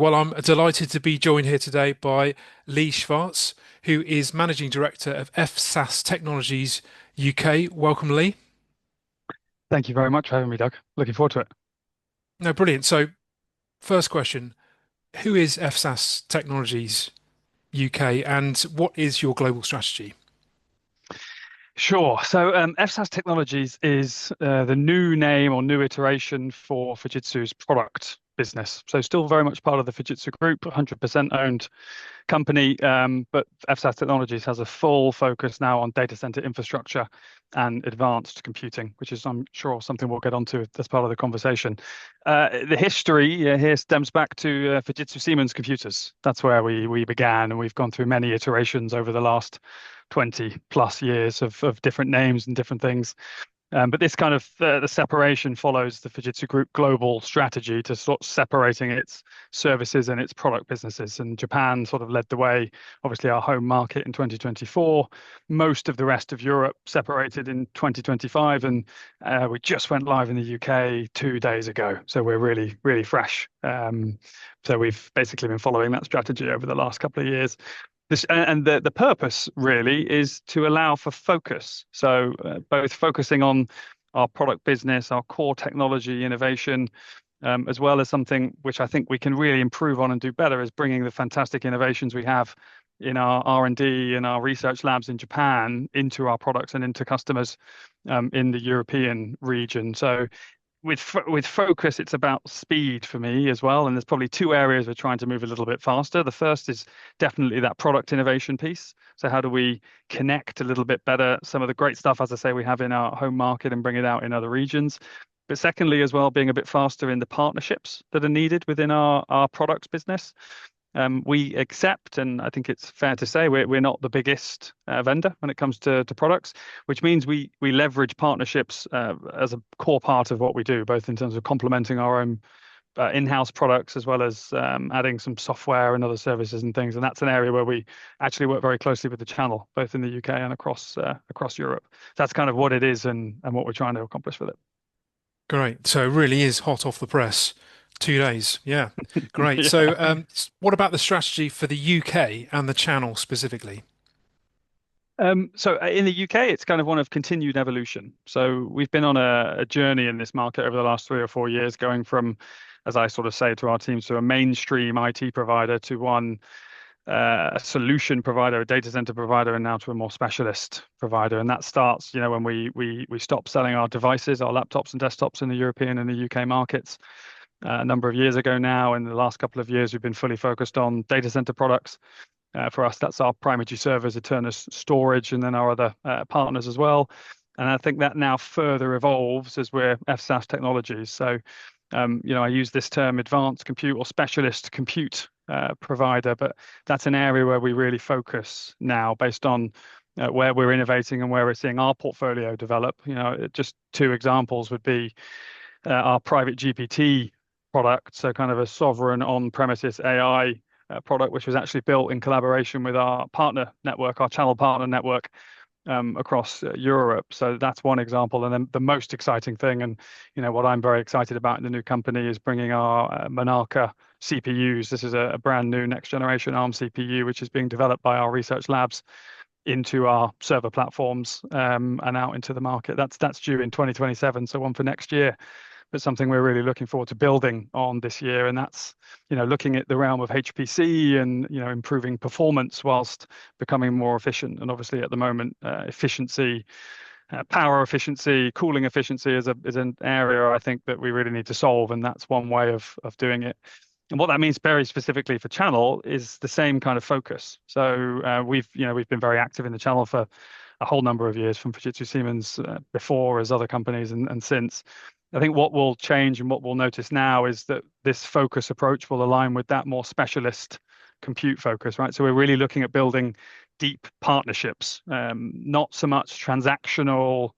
Well, I'm delighted to be joined here today by Leigh Schvartz, who is Managing Director of Fsas Technologies UK. Welcome, Lee. Thank you very much for having me, Doug. Looking forward to it. No, brilliant. So, first question, who is Fsas Technologies UK and what is your global strategy? Sure. So, Fsas Technologies is the new name or new iteration for Fujitsu's product business. So, still very much part of the Fujitsu group, 100% owned company. But Fsas Technologies has a full focus now on data center infrastructure and advanced computing, which is, I'm sure, something we'll get onto as part of the conversation. The history here stems back to Fujitsu Siemens computers. That's where we began, and we've gone through many iterations over the last 20 plus years of different names and different things. But this kind of the separation follows the Fujitsu Group global strategy to sort of separating its services and its product businesses. And Japan sort of led the way, obviously our home market in 2024. Most of the rest of Europe separated in 2025, and we just went live in the UK 2 days ago. So we're really, really fresh. So we've basically been following that strategy over the last couple of years. And the purpose really is to allow for focus. So both focusing on our product business, our core technology innovation, as well as something which I think we can really improve on and do better is bringing the fantastic innovations we have in our R&D and our research labs in Japan into our products and into customers in the European region. So with focus, it's about speed for me as well. And there's probably two areas we're trying to move a little bit faster. The first is definitely that product innovation piece. So how do we connect a little bit better some of the great stuff, as I say, we have in our home market and bring it out in other regions. But secondly, as well, being a bit faster in the partnerships that are needed within our products business. We accept, and I think it's fair to say, we're not the biggest vendor when it comes to products, which means we leverage partnerships as a core part of what we do, both in terms of complementing our own in-house products as well as adding some software and other services and things. And that's an area where we actually work very closely with the channel, both in the UK and across Europe. That's kind of what it is and what we're trying to accomplish with it. Great. So, it really is hot off the press. 2 days. Yeah. Great. So, Yeah. what about the strategy for the UK and the channel specifically? So in the UK, it's kind of one of continued evolution. So we've been on a journey in this market over the last 3 or 4 years, going from, as I sort of say to our teams, to a mainstream IT provider to one a solution provider, a data center provider, and now to a more specialist provider. And that starts, when we stop selling our devices, our laptops and desktops in the European and the UK markets a number of years ago now. In the last couple of years, we've been fully focused on data center products. For us, that's our primary servers, Eternus storage, and then our other partners as well. And I think that now further evolves as we're FSAS Technologies. So, I use this term advanced compute or specialist compute provider, but that's an area where we really focus now based on where we're innovating and where we're seeing our portfolio develop. Just two examples would be our private GPT product, so kind of a sovereign on-premises AI product, which was actually built in collaboration with our partner network, our channel partner network across Europe. So that's one example. And then the most exciting thing, and what I'm very excited about in the new company, is bringing our Monarca CPUs. This is a brand new next generation ARM CPU, which is being developed by our research labs into our server platforms and out into the market. That's due in 2027, so one for next year, but something we're really looking forward to building on this year. And that's, looking at the realm of HPC and, improving performance whilst becoming more efficient. And obviously at the moment, efficiency, power efficiency, cooling efficiency is an area I think that we really need to solve. And that's one way of doing it. And what that means very specifically for channel is the same kind of focus. So we've been very active in the channel for a whole number of years, from Fujitsu Siemens before as other companies and since. I think what will change and what we'll notice now is that this focus approach will align with that more specialist compute focus, right? So we're really looking at building deep partnerships, not so much transactional,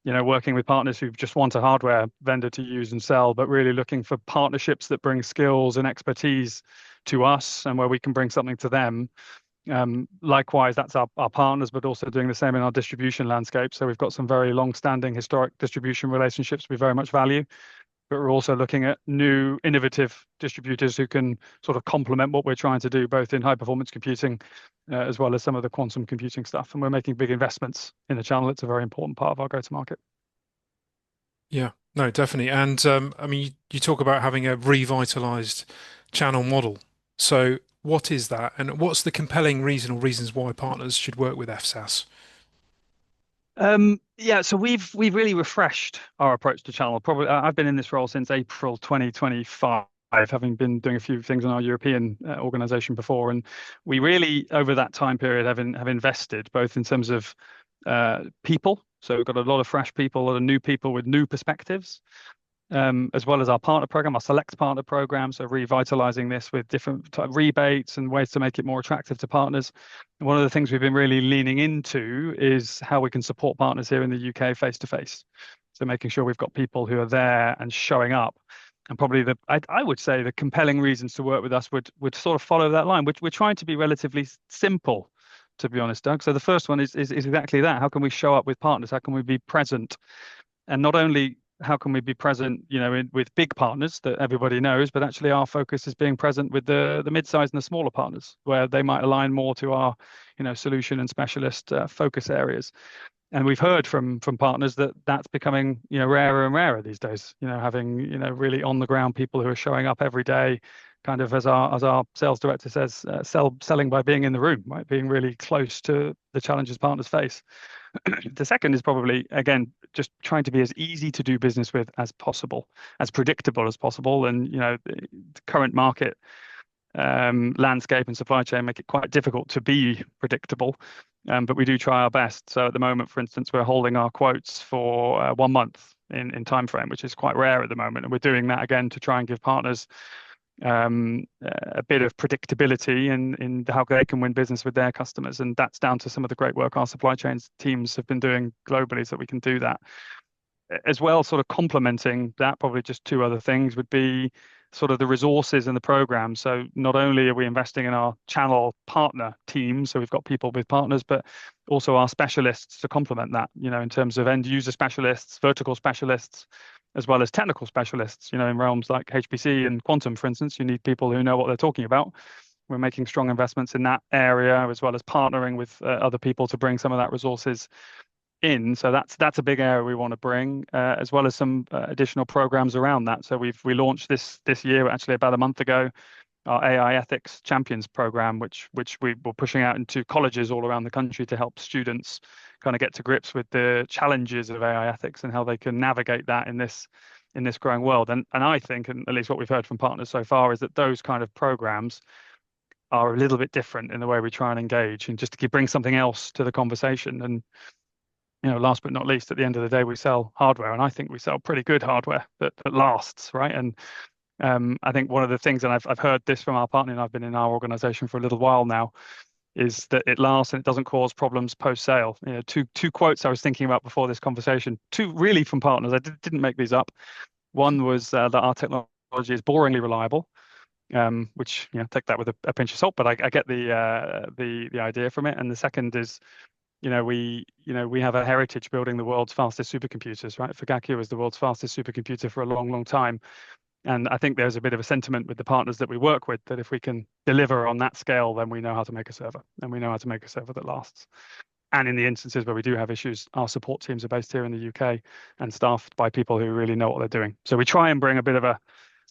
working with partners who just want a hardware vendor to use and sell, but really looking for partnerships that bring skills and expertise to us and where we can bring something to them. Likewise, that's our partners, but also doing the same in our distribution landscape. So we've got some very long-standing historic distribution relationships we very much value, but we're also looking at new innovative distributors who can sort of complement what we're trying to do, both in high performance computing as well as some of the quantum computing stuff. And we're making big investments in the channel. It's a very important part of our go-to-market. Yeah, no, definitely. And I mean, you talk about having a revitalized channel model. So, what is that, and what's the compelling reason or reasons why partners should work with FSAS? Yeah, so we've really refreshed our approach to channel. Probably, I've been in this role since April 2025, having been doing a few things in our European organization before, and we really over that time period have invested both in terms of people. So we've got a lot of fresh people, a lot of new people with new perspectives, as well as our partner program, our select partner program. So revitalizing this with different type of rebates and ways to make it more attractive to partners. And one of the things we've been really leaning into is how we can support partners here in the UK face to face. So making sure we've got people who are there and showing up. And probably I would say the compelling reasons to work with us would sort of follow that line, which we're trying to be relatively simple, to be honest, Doug. So the first one is exactly that. How can we show up with partners? How can we be present? And not only how can we be present, with big partners that everybody knows, but actually our focus is being present with the mid-sized and the smaller partners, where they might align more to our, solution and specialist focus areas. And we've heard from partners that that's becoming, rarer and rarer these days. Having, really on the ground people who are showing up every day, kind of as our sales director says, selling by being in the room, right? Being really close to the challenges partners face. The second is probably, again, just trying to be as easy to do business with as possible, as predictable as possible. And, the current market landscape and supply chain make it quite difficult to be predictable. But we do try our best. So at the moment, for instance, we're holding our quotes for 1 month in time frame, which is quite rare at the moment. And we're doing that again to try and give partners a bit of predictability in how they can win business with their customers. And that's down to some of the great work our supply chain teams have been doing globally so we can do that. As well, sort of complementing that, probably just two other things would be sort of the resources and the program. So not only are we investing in our channel partner team, so we've got people with partners, but also our specialists to complement that, in terms of end user specialists, vertical specialists, as well as technical specialists, in realms like HPC and quantum, for instance. You need people who know what they're talking about. We're making strong investments in that area, as well as partnering with other people to bring some of that resources in. So that's a big area we want to bring, as well as some additional programs around that. So we launched this year, actually about a month ago, our AI Ethics Champions program, which we were pushing out into colleges all around the country to help students kind of get to grips with the challenges of AI ethics and how they can navigate that in this growing world. And I think, and at least what we've heard from partners so far, is that those kind of programs are a little bit different in the way we try and engage, and just to bring something else to the conversation. And last but not least, at the end of the day, we sell hardware, and I think we sell pretty good hardware that lasts, right? And I think one of the things, and I've heard this from our partner, and I've been in our organization for a little while now, is that it lasts and it doesn't cause problems post sale. Two quotes I was thinking about before this conversation, two really from partners. I didn't make these up. One was that our technology is boringly reliable, which take that with a pinch of salt, but I get the idea from it. And the second is, we have a heritage building the world's fastest supercomputers, right? Fugaku was the world's fastest supercomputer for a long, long time. And I think there's a bit of a sentiment with the partners that we work with that if we can deliver on that scale, then we know how to make a server, and we know how to make a server that lasts. And in the instances where we do have issues, our support teams are based here in the UK and staffed by people who really know what they're doing. So we try and bring a bit of a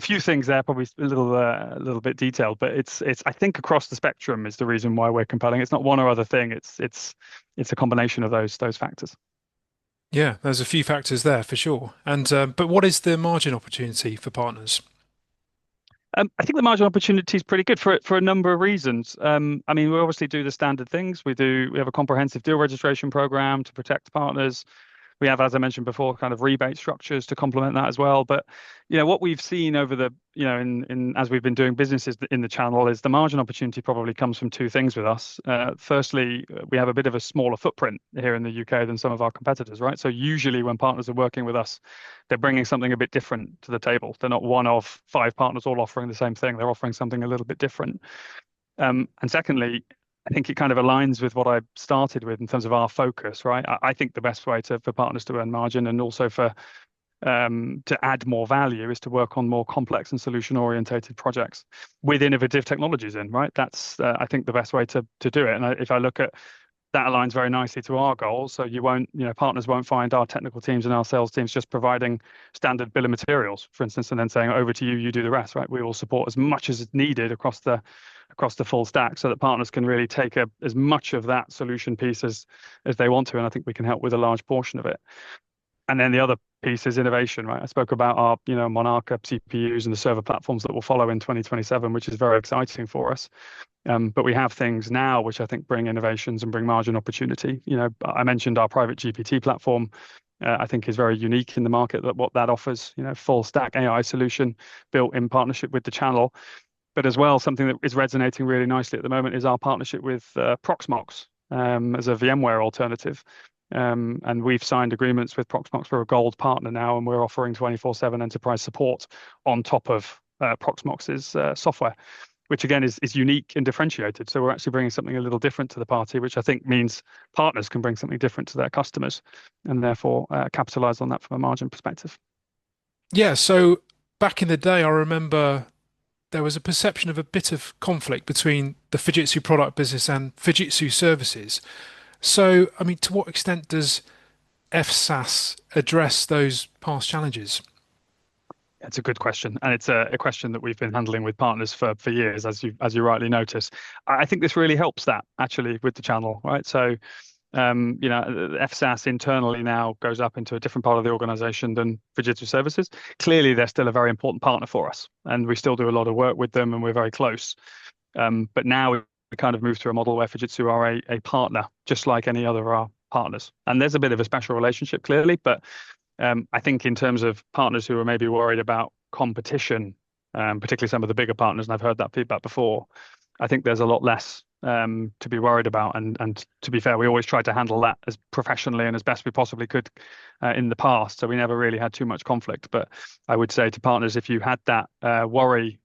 few things there, probably a little bit detailed, but it's I think across the spectrum is the reason why we're compelling. It's not one or other thing. It's a combination of those factors. Yeah, there's a few factors there for sure. And but what is the margin opportunity for partners? I think the margin opportunity is pretty good for a number of reasons. I mean, we obviously do the standard things. We have a comprehensive deal registration program to protect partners. We have, as I mentioned before, kind of rebate structures to complement that as well. But what we've seen over the in as we've been doing businesses in the channel is the margin opportunity probably comes from two things with us. Firstly, we have a bit of a smaller footprint here in the UK than some of our competitors, right? So usually when partners are working with us, they're bringing something a bit different to the table. They're not one of five partners all offering the same thing. They're offering something a little bit different. And secondly, I think it kind of aligns with what I started with in terms of our focus, right? I think the best way for partners to earn margin, and also for to add more value is to work on more complex and solution orientated projects with innovative technologies in, right? That's I think the best way to do it. And if I look at that aligns very nicely to our goals. So you won't, partners won't find our technical teams and our sales teams just providing standard bill of materials, for instance, and then saying over to you, you do the rest, right? We will support as much as is needed across the full stack so that partners can really take as much of that solution piece as they want to. And I think we can help with a large portion of it. And then the other piece is innovation, right? I spoke about our, Monarca CPUs and the server platforms that will follow in 2027, which is very exciting for us. But we have things now which I think bring innovations and bring margin opportunity. I mentioned our private GPT platform. I think is very unique in the market that what that offers, full stack AI solution built in partnership with the channel. But as well, something that is resonating really nicely at the moment is our partnership with Proxmox as a VMware alternative. And we've signed agreements with Proxmox for a gold partner now, and we're offering 24/7 enterprise support on top of Proxmox's software, which again is unique and differentiated. So we're actually bringing something a little different to the party, which I think means partners can bring something different to their customers and therefore capitalize on that from a margin perspective. Yeah, so back in the day, I remember there was a perception of a bit of conflict between the Fujitsu product business and Fujitsu services. So, I mean, to what extent does FSAS address those past challenges? It's a good question, and it's a question that we've been handling with partners for years, as you rightly notice. I think this really helps that actually with the channel, right? So, FSAS internally now goes up into a different part of the organization than Fujitsu Services. Clearly, they're still a very important partner for us, and we still do a lot of work with them, and we're very close. But now we kind of move to a model where Fujitsu are a partner, just like any other of our partners. And there's a bit of a special relationship, clearly, but I think in terms of partners who are maybe worried about competition, particularly some of the bigger partners, and I've heard that feedback before, I think there's a lot less to be worried about. And to be fair, we always tried to handle that as professionally and as best we possibly could in the past. So we never really had too much conflict. But I would say to partners, if you had that worry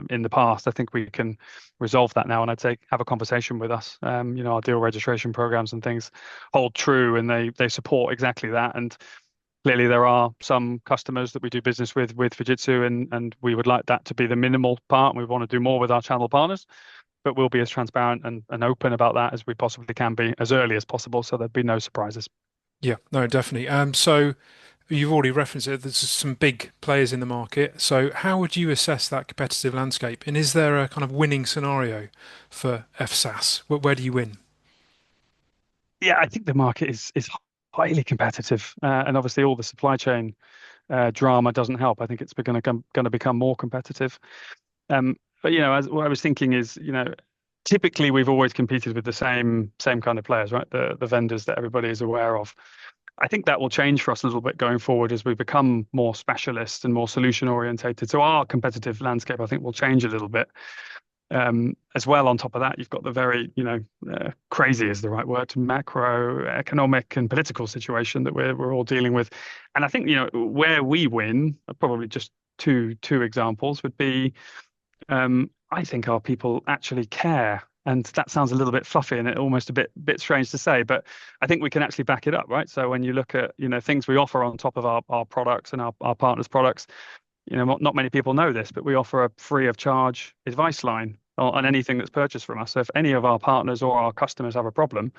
in the past, I think we can resolve that now. And I'd say have a conversation with us. Our deal registration programs and things hold true, and they support exactly that. And clearly, there are some customers that we do business with Fujitsu, and we would like that to be the minimal part. We want to do more with our channel partners, but we'll be as transparent and open about that as we possibly can be as early as possible, so there'd be no surprises. Yeah, no, definitely. So you've already referenced it. There's some big players in the market. So how would you assess that competitive landscape? And is there a kind of winning scenario for FSAS? Where do you win? Yeah, I think the market is highly competitive, and obviously all the supply chain drama doesn't help. I think it's going to become more competitive. But as what I was thinking is, typically we've always competed with the same kind of players, right? The vendors that everybody is aware of. I think that will change for us a little bit going forward as we become more specialist and more solution orientated. So our competitive landscape, I think, will change a little bit. As well, on top of that, you've got the very, crazy is the right word, macroeconomic and political situation that we're all dealing with. And I think, where we win, probably just two examples would be, I think our people actually care. And that sounds a little bit fluffy and almost a bit strange to say, but I think we can actually back it up, right? So when you look at, things we offer on top of our products and our partners' products, not many people know this, but we offer a free of charge advice line on anything that's purchased from us. So if any of our partners or our customers have a problem,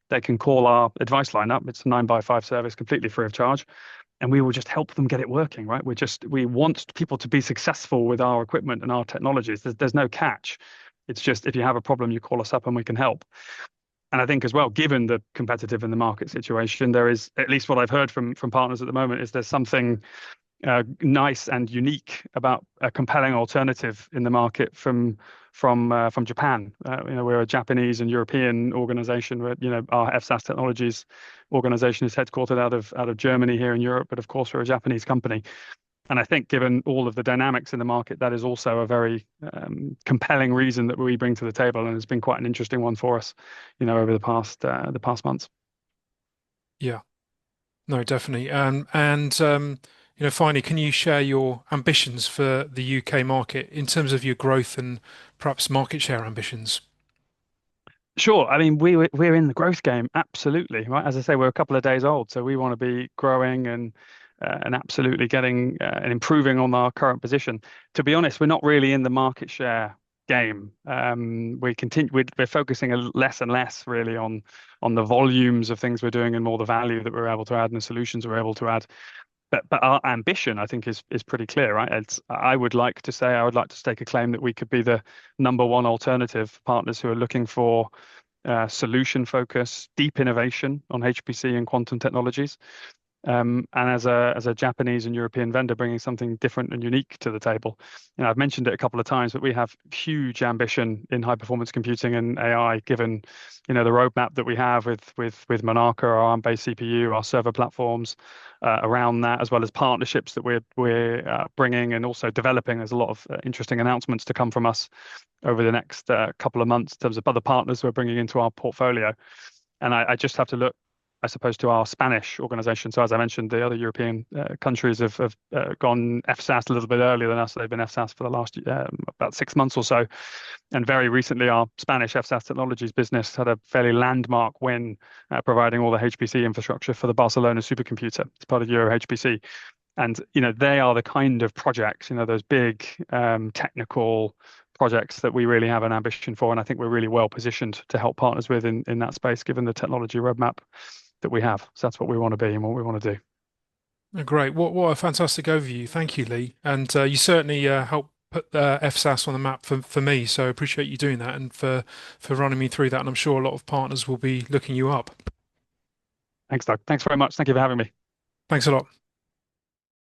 they can call our advice line up. It's a 9x5 service, completely free of charge, and we will just help them get it working, right? We want people to be successful with our equipment and our technologies. There's no catch. It's just if you have a problem, you call us up and we can help. And I think as well, given the competitive and the market situation, there is, at least what I've heard from partners at the moment, is there's something nice and unique about a compelling alternative in the market from Japan. We're a Japanese and European organization. Where our Fsas Technologies organization is headquartered out of Germany here in Europe, but of course we're a Japanese company. And I think given all of the dynamics in the market, that is also a very compelling reason that we bring to the table, and it's been quite an interesting one for us, over the past months. Yeah, no, definitely. Finally, can you share your ambitions for the UK market in terms of your growth and perhaps market share ambitions? Sure. I mean, we're in the growth game, absolutely, right? As I say, we're a couple of days old, so we want to be growing and and absolutely getting and improving on our current position. To be honest, we're not really in the market share game. We're focusing less and less really on the volumes of things we're doing and more the value that we're able to add and the solutions we're able to add. But our ambition, I think, is pretty clear, right? I would like to stake a claim that we could be the number one alternative for partners who are looking for solution focus, deep innovation on HPC and quantum technologies. And as a Japanese and European vendor, bringing something different and unique to the table. I've mentioned it a couple of times, but we have huge ambition in high performance computing and AI, given the roadmap that we have with Monarca, our ARM-based CPU, our server platforms around that, as well as partnerships that we're bringing and also developing. There's a lot of interesting announcements to come from us over the next couple of months in terms of other partners we're bringing into our portfolio. And I just have to look, I suppose, to our Spanish organization. So as I mentioned, the other European countries have gone FSAS a little bit earlier than us. They've been FSAS for the last about 6 months or so. And very recently, our Spanish Fsas Technologies business had a fairly landmark win, providing all the HPC infrastructure for the Barcelona supercomputer. It's part of Euro HPC. And they are the kind of projects, those big technical projects that we really have an ambition for, and I think we're really well positioned to help partners with in that space, given the technology roadmap that we have. So that's what we want to be and what we want to do. Great. What a fantastic overview. Thank you, Leigh. And you certainly helped put FSAS on the map for me. So I appreciate you doing that and for running me through that. And I'm sure a lot of partners will be looking you up. Thanks, Doug. Thanks very much. Thank you for having me. Thanks a lot.